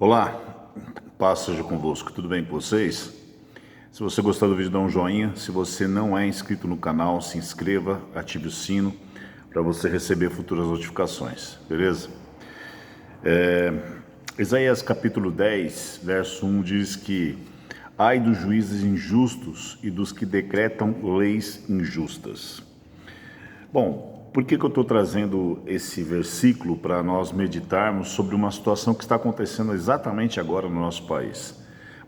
Olá, paz seja convosco, tudo bem com vocês? Se você gostar do vídeo, dá um joinha. Se você não é inscrito no canal, se inscreva, ative o sino para você receber futuras notificações, beleza? Isaías capítulo 10, verso 1 diz que ai dos juízes injustos e dos que decretam leis injustas. Bom, por que eu estou trazendo esse versículo para nós meditarmos sobre uma situação que está acontecendo exatamente agora no nosso país?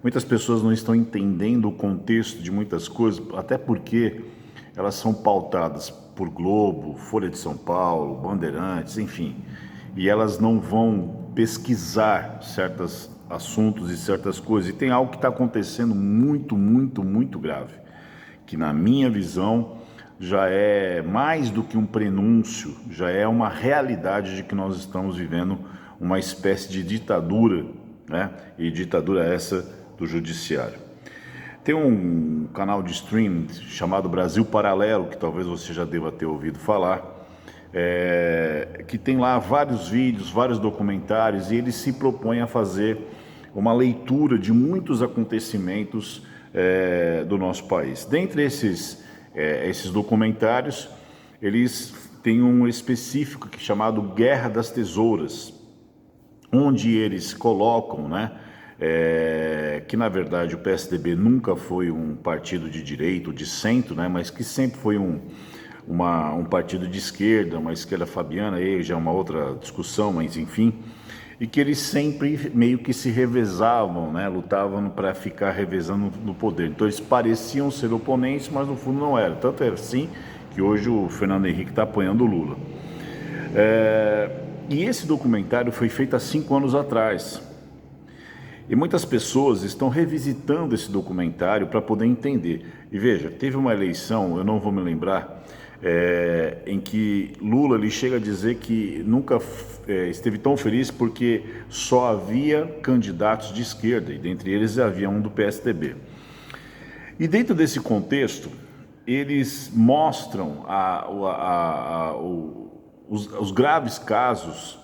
Muitas pessoas não estão entendendo o contexto de muitas coisas, até porque elas são pautadas por Globo, Folha de São Paulo, Bandeirantes, enfim, e elas não vão pesquisar certos assuntos e certas coisas. E tem algo que está acontecendo muito grave, que na minha visão já é mais do que um prenúncio, já é uma realidade de que nós estamos vivendo uma espécie de ditadura, né? E ditadura essa do judiciário. Tem um canal de stream chamado Brasil Paralelo, que talvez você já deva ter ouvido falar, que tem lá vários vídeos, vários documentários, e ele se propõe a fazer uma leitura de muitos acontecimentos do nosso país. Dentre esses documentários, eles têm um específico chamado Guerra das Tesouras, onde eles colocam, né, que na verdade o PSDB nunca foi um partido de direita ou de centro, né, mas que sempre foi um partido de esquerda, uma esquerda fabiana, aí já é uma outra discussão, mas enfim, e que eles sempre meio que se revezavam, né, lutavam para ficar revezando no poder. Então eles pareciam ser oponentes, mas no fundo não eram. Tanto é assim que hoje o Fernando Henrique está apoiando o Lula. E esse documentário foi feito há 5 anos atrás. E muitas pessoas estão revisitando esse documentário para poder entender. E veja, teve uma eleição, eu não vou me lembrar, em que Lula ele chega a dizer que nunca esteve tão feliz porque só havia candidatos de esquerda, e dentre eles havia um do PSDB. E dentro desse contexto, eles mostram os graves casos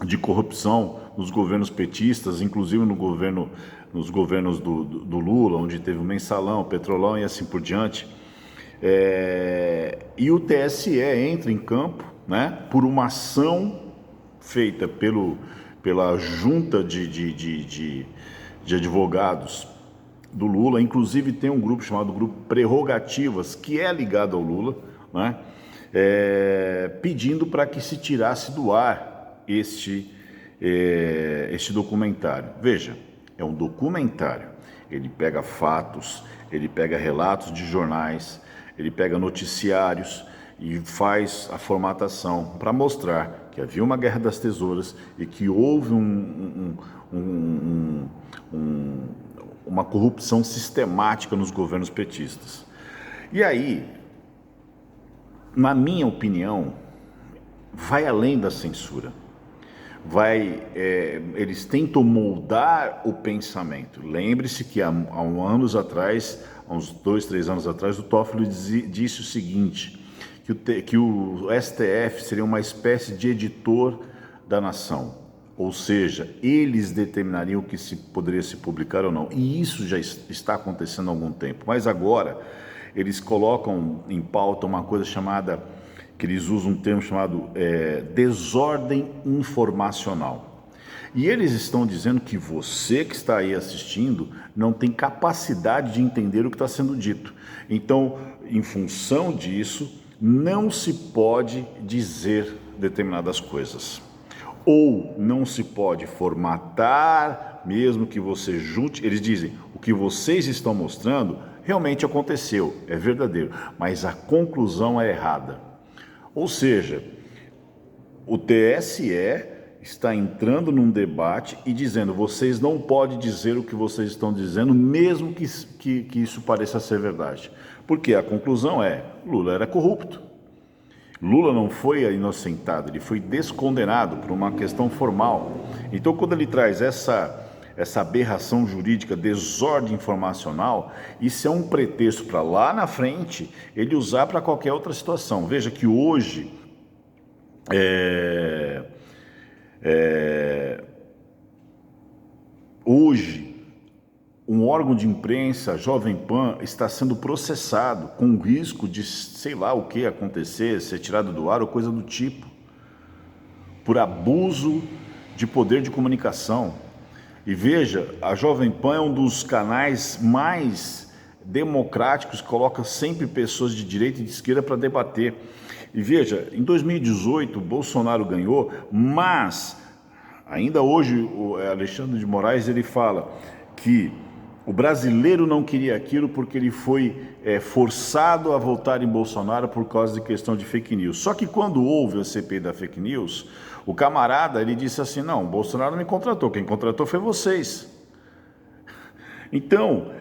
de corrupção nos governos petistas, inclusive nos governos do Lula, onde teve o Mensalão, o Petrolão e assim por diante. E o TSE entra em campo, né, por uma ação feita pela junta de advogados do Lula. Inclusive tem um grupo chamado Grupo Prerrogativas, que é ligado ao Lula, né, pedindo para que se tirasse do ar este documentário. Veja, é um documentário, ele pega fatos, ele pega relatos de jornais, ele pega noticiários e faz a formatação para mostrar que havia uma guerra das tesouras e que houve uma corrupção sistemática nos governos petistas. E aí, na minha opinião, vai além da censura. Eles tentam moldar o pensamento. Lembre-se que há anos atrás, há uns 2, 3 anos atrás, o Toffoli disse o seguinte, que o STF seria uma espécie de editor da nação, ou seja, eles determinariam o que poderia se publicar ou não, e isso já está acontecendo há algum tempo, mas agora eles colocam em pauta uma coisa chamada, que eles usam um termo chamado desordem informacional. E eles estão dizendo que você que está aí assistindo não tem capacidade de entender o que está sendo dito. Então, em função disso, não se pode dizer determinadas coisas. Ou não se pode formatar, mesmo que você junte. Eles dizem, o que vocês estão mostrando realmente aconteceu, é verdadeiro, mas a conclusão é errada. Ou seja, o TSE está entrando num debate e dizendo, vocês não podem dizer o que vocês estão dizendo, mesmo que isso pareça ser verdade. Porque a conclusão é, Lula era corrupto. Lula não foi inocentado, ele foi descondenado por uma questão formal. Então, quando ele traz essa aberração jurídica, desordem informacional, isso é um pretexto para lá na frente ele usar para qualquer outra situação. Veja que hoje hoje, um órgão de imprensa, Jovem Pan, está sendo processado com o risco de, sei lá o que acontecer, ser tirado do ar ou coisa do tipo, por abuso de poder de comunicação. E veja, a Jovem Pan é um dos canais mais democráticos, coloca sempre pessoas de direita e de esquerda para debater. E veja, em 2018 Bolsonaro ganhou, mas ainda hoje o Alexandre de Moraes ele fala que o brasileiro não queria aquilo porque ele foi forçado a votar em Bolsonaro por causa de questão de fake news. Só que quando houve a CPI da fake news, o camarada ele disse assim, não, Bolsonaro me contratou, quem contratou foi vocês. Então,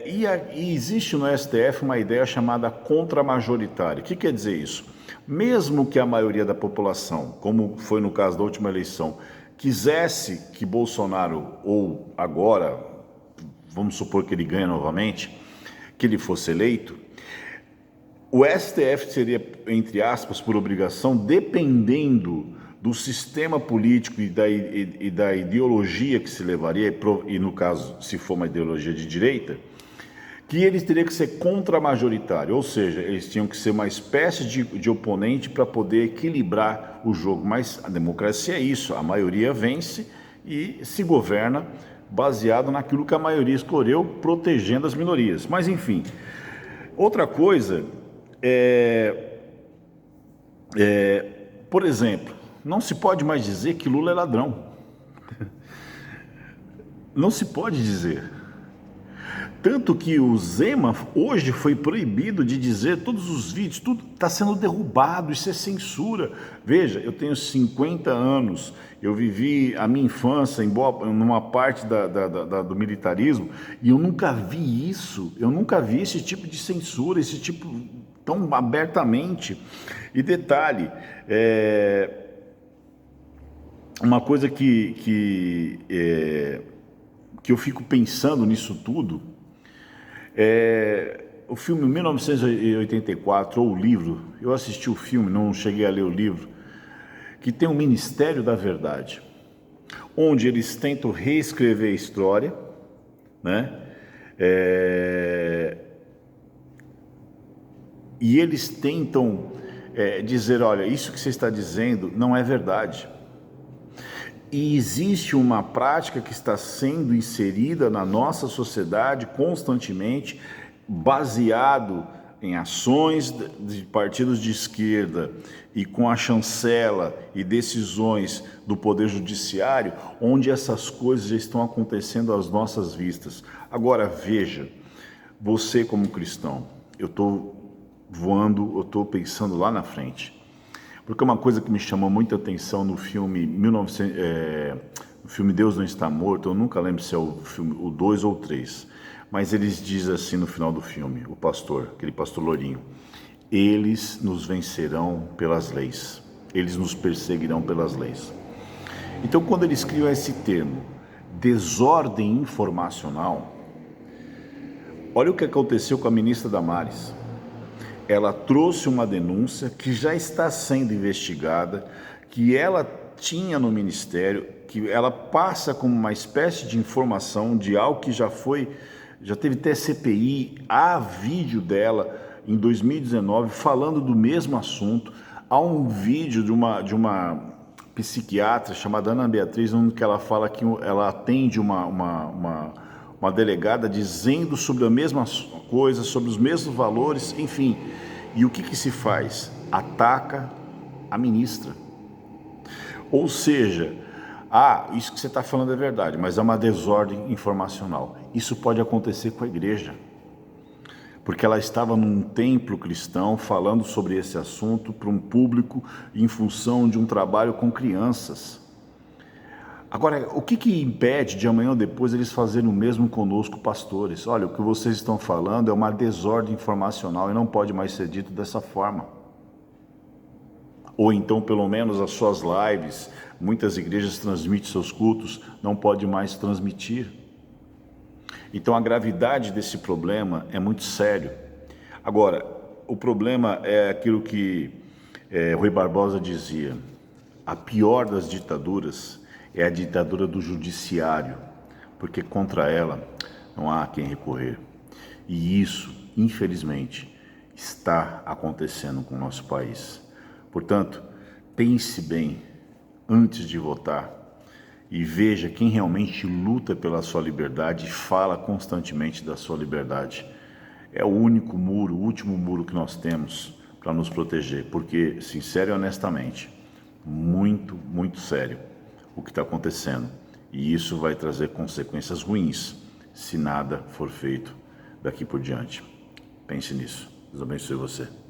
e existe no STF uma ideia chamada contra-majoritária. O que quer dizer isso? Mesmo que a maioria da população, como foi no caso da última eleição, quisesse que Bolsonaro, ou agora, vamos supor que ele ganhe novamente, que ele fosse eleito, o STF seria, entre aspas, por obrigação, dependendo do sistema político e da ideologia que se levaria, e no caso, se for uma ideologia de direita, que eles teriam que ser contra-majoritário, ou seja, eles tinham que ser uma espécie de oponente para poder equilibrar o jogo. Mas a democracia é isso, a maioria vence e se governa baseado naquilo que a maioria escolheu, protegendo as minorias. Mas enfim, outra coisa por exemplo, não se pode mais dizer que Lula é ladrão. Não se pode dizer. Tanto que o Zema hoje foi proibido de dizer todos os vídeos, tudo está sendo derrubado, isso é censura. Veja, eu tenho 50 anos, eu vivi a minha infância numa parte do militarismo e eu nunca vi isso, eu nunca vi esse tipo de censura, esse tipo tão abertamente. E detalhe, uma coisa que eu fico pensando nisso tudo, o filme 1984, ou o livro, eu assisti o filme, não cheguei a ler o livro, que tem o Ministério da Verdade, onde eles tentam reescrever a história, né? E eles tentam dizer, olha, isso que você está dizendo não é verdade. E existe uma prática que está sendo inserida na nossa sociedade constantemente, baseado em ações de partidos de esquerda e com a chancela e decisões do Poder Judiciário, onde essas coisas já estão acontecendo às nossas vistas. Agora, veja, você como cristão, eu estou voando, eu estou pensando lá na frente. Porque uma coisa que me chamou muita atenção no filme o filme Deus Não Está Morto, eu nunca lembro se é o filme o 2 ou o 3, mas eles dizem assim no final do filme, o pastor, aquele pastor lourinho, eles nos vencerão pelas leis, eles nos perseguirão pelas leis. Então quando eles criam esse termo, desordem informacional, olha o que aconteceu com a ministra Damares. Ela trouxe uma denúncia que já está sendo investigada, que ela tinha no Ministério, que ela passa como uma espécie de informação de algo que já teve até CPI, há vídeo dela em 2019 falando do mesmo assunto, há um vídeo de uma psiquiatra chamada Ana Beatriz, onde ela fala que ela atende uma delegada dizendo sobre a mesma coisa, sobre os mesmos valores, enfim. E o que se faz? Ataca a ministra. Ou seja, isso que você está falando é verdade, mas é uma desordem informacional. Isso pode acontecer com a igreja, porque ela estava num templo cristão falando sobre esse assunto para um público em função de um trabalho com crianças. Agora, o que impede de amanhã ou depois eles fazerem o mesmo conosco, pastores? Olha, o que vocês estão falando é uma desordem informacional e não pode mais ser dito dessa forma. Ou então, pelo menos, as suas lives, muitas igrejas transmitem seus cultos, não pode mais transmitir. Então, a gravidade desse problema é muito sério. Agora, o problema é aquilo que Rui Barbosa dizia, a pior das ditaduras é a ditadura do judiciário, porque contra ela não há a quem recorrer. E isso, infelizmente, está acontecendo com o nosso país. Portanto, pense bem antes de votar e veja quem realmente luta pela sua liberdade e fala constantemente da sua liberdade. É o único muro, o último muro que nós temos para nos proteger, porque, sincero e honestamente, muito, muito sério o que está acontecendo. E isso vai trazer consequências ruins se nada for feito daqui por diante. Pense nisso. Deus abençoe você.